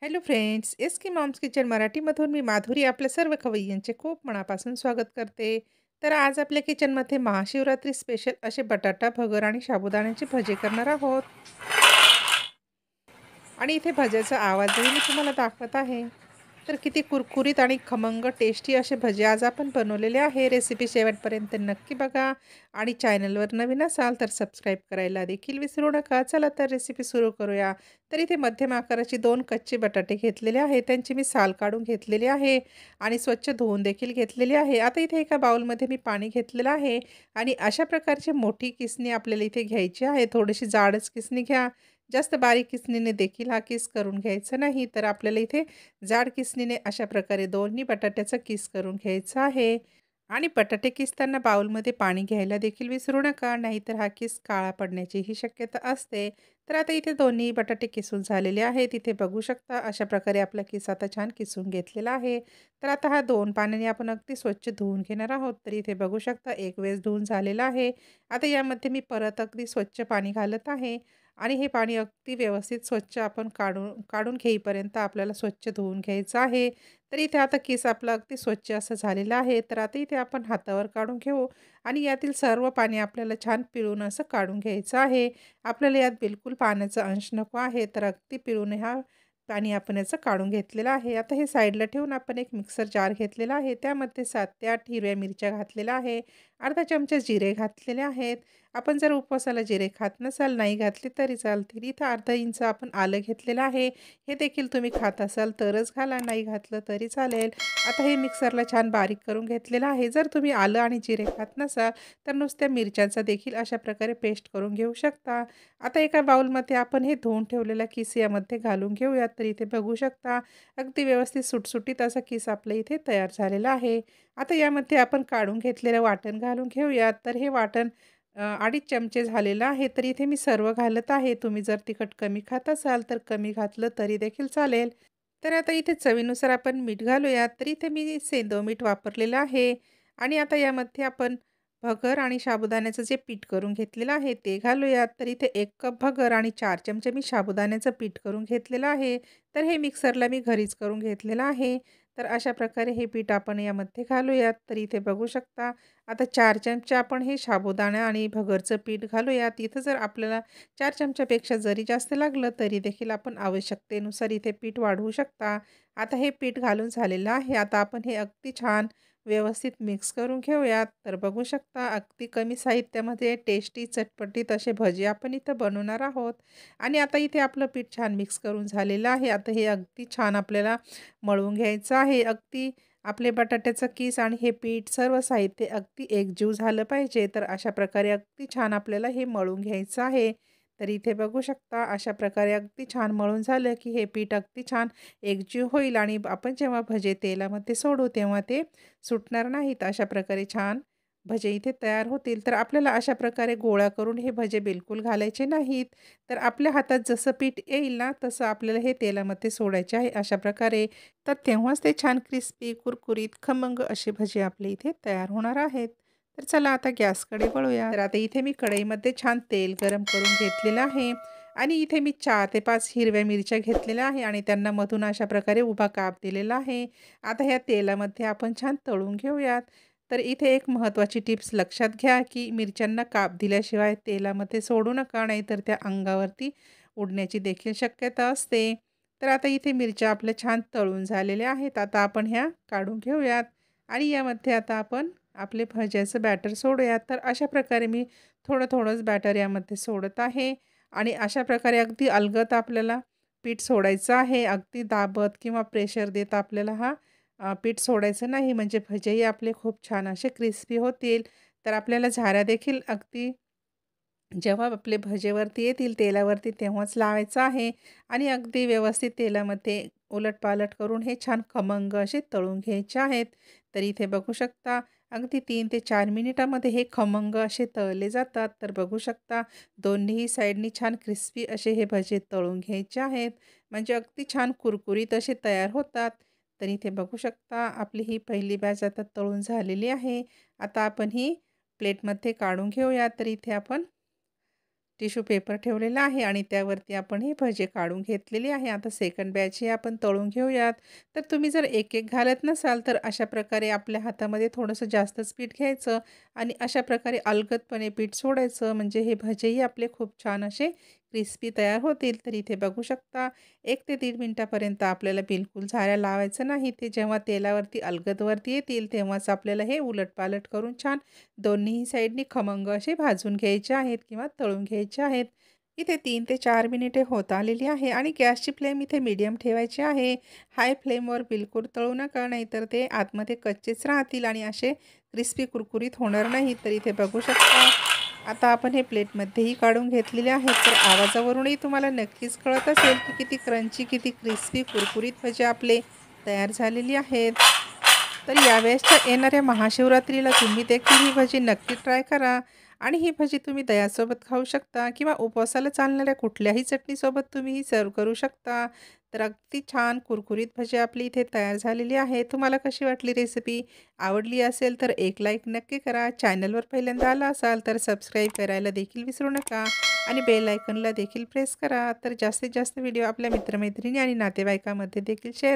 Hello friends, S के moms kitchen मराठीमधून मी माधुरी आपल्या सर्व खवय्यांचे खूप मनापासून स्वागत करते. तर आज आपल्या किचनमध्ये महाशिवरात्री स्पेशल असे बटाटा, भगर आणि साबुदाण्याचे भजे करणार आहोत. आणि इथे भज्याचा आवाजही मी तुम्हाला दाखवत आहे. तर किती कुरकुरीत आणि खमंग टेस्टी असे भजे आज आपण बनवलेले आहे. रेसिपी शेवटपर्यंत नक्की बघा आणि चॅनलवर नवीन असाल तर सबस्क्राईब करायला देखील विसरू नका. चला तर रेसिपी सुरू करूया. तर इथे मध्यम आकाराचे 2 कच्चे बटाटे घेतलेले आहे. त्यांची मी साल काढून घेतलेली आहे आणि स्वच्छ धुवून देखील घेतलेली आहे. आता इथे एका बाउलमध्ये मी पाणी घेतलेलं आहे आणि अशा प्रकारची मोठी किसणी आपल्याला इथे घ्यायची आहे. थोडीशी जाडच किसणी घ्या. जास्त बारीक किसणीने देखील हा किस करून घ्यायचा नाही. तर आपल्याला इथे जाड किसणीने अशा प्रकारे दोन्ही बटाट्याचा किस करून घ्यायचा आहे. आणि बटाटे किसताना बाउलमध्ये पाणी घ्यायला देखील विसरू नका, नाहीतर हा किस काळा पडण्याचीही शक्यता असते. तर आता इथे दोन्ही बटाटे किसून झालेले आहेत. इथे बघू शकता अशा प्रकारे आपला किस आता छान किसून घेतलेला आहे. तर आता हा 2 पाण्याने आपण अगदी स्वच्छ धुवून घेणार आहोत. तर इथे बघू शकता एक वेळेस धुवून झालेला आहे. आता यामध्ये मी परत अगदी स्वच्छ पाणी घालत आहे आणि हे पाणी अगदी व्यवस्थित स्वच्छ आपण काढून काढून घेईपर्यंत आपल्याला स्वच्छ धुवून घ्यायचं आहे. तर इथे आता केस आपला अगदी स्वच्छ असं झालेलं आहे. तर आता इथे आपण हातावर काढून घेऊ आणि यातील सर्व पाणी आपल्याला छान पिळून असं काढून घ्यायचं आहे. आपल्याला यात बिलकुल पाण्याचा अंश नको आहे. तर अगदी पिळून हा पाणी आपण याचं काढून घेतलेलं आहे. आता हे साईडला ठेवून आपण एक मिक्सर जार घेतलेला आहे. त्यामध्ये 7 ते 8 हिरव्या मिरच्या घातलेल्या आहे. अर्धा चमचा जिरे घातलेले आहेत. आपण जर उपवासाला जिरे खात नसाल, नाही घातले तरी चालतील. इथं अर्धा इंच आपण आलं घेतलेलं आहे. हे देखील तुम्ही खात असाल तरच घाला, नाही घातलं तरी चालेल. आता हे मिक्सरला छान बारीक करून घेतलेलं आहे. जर तुम्ही आलं आणि जिरे खात नसाल, तर नुसत्या मिरच्यांचा देखील अशा प्रकारे पेस्ट करून घेऊ शकता. आता एका बाउलमध्ये आपण हे धुवून ठेवलेला किस यामध्ये घालून घेऊयात. तर इथे बघू शकता अगदी व्यवस्थित सुटसुटीत असा किस आपल्या इथे तयार झालेला आहे. आता यामध्ये आपण काढून घेतलेलं वाटण घालून घेऊयात. तर हे वाटण 2.5 चमचे झालेलं आहे. तर इथे मी सर्व घालत आहे. तुम्ही जर तिखट कमी खात असाल तर कमी घातलं तरी देखील चालेल. तर आता इथे चवीनुसार आपण मीठ घालूयात. तर इथे मी सेंधव मीठ वापरलेलं आहे आणि आता यामध्ये आपण भगर आणि साबुदाण्याचं जे पीठ करून घेतलेलं आहे ते घालूयात. तर इथे 1 कप भगर आणि 4 चमचे मी साबुदाण्याचं पीठ करून घेतलेलं आहे. तर हे मिक्सरला मी घरीच करून घेतलेलं आहे. तर अशा प्रकारे हे पीठ आपण यामध्ये घालूयात. तर इथे बघू शकता आता 4 चमचे आपण हे साबुदाणा आणि भगरचं पीठ घालूयात. इथं जर आपल्याला 4 चमच्यापेक्षा जरी जास्त लागलं तरी देखील आपण आवश्यकतेनुसार इथे पीठ वाढवू शकता. आता हे पीठ घालून झालेलं आहे. आता आपण हे अगदी छान व्यवस्थित मिक्स करून घेऊयात. तर बघू शकता अगदी कमी साहित्यामध्ये टेस्टी चटपटीत असे भजी आपण इथं बनवणार आहोत. आणि आता इथे आपलं पीठ छान मिक्स करून झालेलं आहे. आता हे अगदी छान आपल्याला मळून घ्यायचं आहे. अगदी आपले बटाट्याचं किस आणि हे पीठ सर्व साहित्य अगदी एकजीव झालं पाहिजे. तर अशा प्रकारे अगदी छान आपल्याला हे मळून घ्यायचं आहे. तर इथे बघू शकता अशा प्रकारे अगदी छान मळून झालं, की हे पीठ अगदी छान एकजीव होईल आणि आपण जेव्हा भजे तेलामध्ये सोडू तेव्हा ते सुटणार नाहीत. अशा प्रकारे छान भजे इथे तयार होतील. तर आपल्याला अशा प्रकारे गोळा करून हे भजे बिलकुल घालायचे नाहीत. तर आपल्या हातात जसं पीठ येईल ना, तसं आपल्याला हे तेलामध्ये सोडायचे आहे अशा प्रकारे. तर तेव्हाच ते छान क्रिस्पी, कुरकुरीत, खमंग असे भजे आपले इथे तयार होणार आहेत. तर चला आता गॅसकडे वळूया. तर आता इथे मी कढईमध्ये छान तेल गरम करून घेतलेलं आहे आणि इथे मी 4 ते 5 हिरव्या मिरच्या घेतलेल्या आहे आणि त्यांना मधून अशा प्रकारे उभा काप दिलेला आहे. आता ह्या तेलामध्ये आपण छान तळून घेऊयात. तर इथे एक महत्त्वाची टिप्स लक्षात घ्या, की मिरच्यांना काप दिल्याशिवाय तेलामध्ये सोडू नका, नाहीतर त्या अंगावरती उडण्याची देखील शक्यता असते. तर आता इथे मिरच्या आपल्या छान तळून झालेल्या आहेत. आता आपण ह्या काढून घेऊयात आणि यामध्ये आता आपण आपले भज्याचं बॅटर सोडूयात. तर अशा प्रकारे मी थोडंच बॅटर यामध्ये सोडत आहे आणि अशा प्रकारे अगदी अलगद आपल्याला पीठ सोडायचं आहे. अगदी दाबत किंवा प्रेशर देत आपल्याला पीठ सोडायचं नाही, म्हणजे भजेही आपले खूप छान असे क्रिस्पी होतील. तर आपल्याला झाऱ्या देखील अगदी जेव्हा आपले भजेवरती येतील तेलावरती तेव्हाच लावायचं आहे आणि अगदी व्यवस्थित तेलामध्ये उलटपालट करून हे छान खमंग असे तळून घ्यायचे आहेत. तर इथे बघू शकता अगदी 3 ते 4 मिनिटामध्ये हे खमंग असे तळले जातात. तर बघू शकता दोन्हीही साईडनी छान क्रिस्पी असे हे भजे तळून घ्यायचे आहेत. म्हणजे अगदी छान कुरकुरीत असे तयार होतात. तर इथे बघू शकता आपली ही पहिली बॅच आता तळून झालेली आहे. आता आपण ही प्लेटमध्ये काढून घेऊया. तर इथे आपण टिश्यू पेपर ठेवलेला आहे आणि त्यावरती आपण हे भजे काढून घेतलेले आहे. आता सेकंड बॅच हे आपण तळून घेऊयात. तर तुम्ही जर एक-एक घालत नसाल, तर अशा प्रकारे आपल्या हातामध्ये थोडंसं जास्तच पीठ घ्यायचं आणि अशा प्रकारे अलगदपणे पीठ सोडायचं. म्हणजे हे भजेही आपले खूप छान असे क्रिस्पी तयार होतील. तर इथे बघू शकता 1 ते 1.5 मिनिटापर्यंत आपल्याला बिलकुल झाऱ्या लावायचं नाही. ते जेव्हा तेलावरती अलगदवरती येतील, तेव्हाच आपल्याला हे उलटपालट करून छान दोन्हीही साईडनी खमंग असे भाजून घ्यायचे आहेत किंवा तळून घ्यायचे आहेत. इथे 3 ते 4 मिनिटे होत आलेली आहे आणि गॅसची फ्लेम इथे मीडियम ठेवायची आहे. हाय फ्लेमवर बिलकुल तळू नका, नाहीतर ते आतमध्ये कच्चेच राहतील आणि असे क्रिस्पी कुरकुरीत होणार नाहीत. तर इथे बघू शकता आता आपण हे प्लेटमध्येही काढून घेतलेले आहेत. तर आवाजावरूनही तुम्हाला नक्कीच कळत असेल की किती क्रंची, किती क्रिस्पी कुरकुरीत भजे आपले तयार झालेली आहेत. तर यावेळेसच्या येणाऱ्या महाशिवरात्रीला तुम्ही देखील ही भजी नक्की ट्राय करा आणि ही भजी तुम्ही दह्यासोबत खाऊ शकता किंवा उपवासाला चालणाऱ्या कुठल्याही चटणीसोबत तुम्ही ही सर्व्ह करू शकता. तर अगदी छान कुरकुरीत भजी आपली इथे तयार झालेली आहे. तुम्हाला कशी वाटली रेसिपी? आवडली असेल तर एक लाईक नक्की करा. चॅनलवर पहिल्यांदा आला असाल तर सबस्क्राईब करायला देखील विसरू नका आणि बेल आयकॉनला देखील प्रेस करा. तर जास्तीत जास्त व्हिडिओ आपल्या मित्रमैत्रिणी आणि नातेवाईकांमध्ये देखील शेअर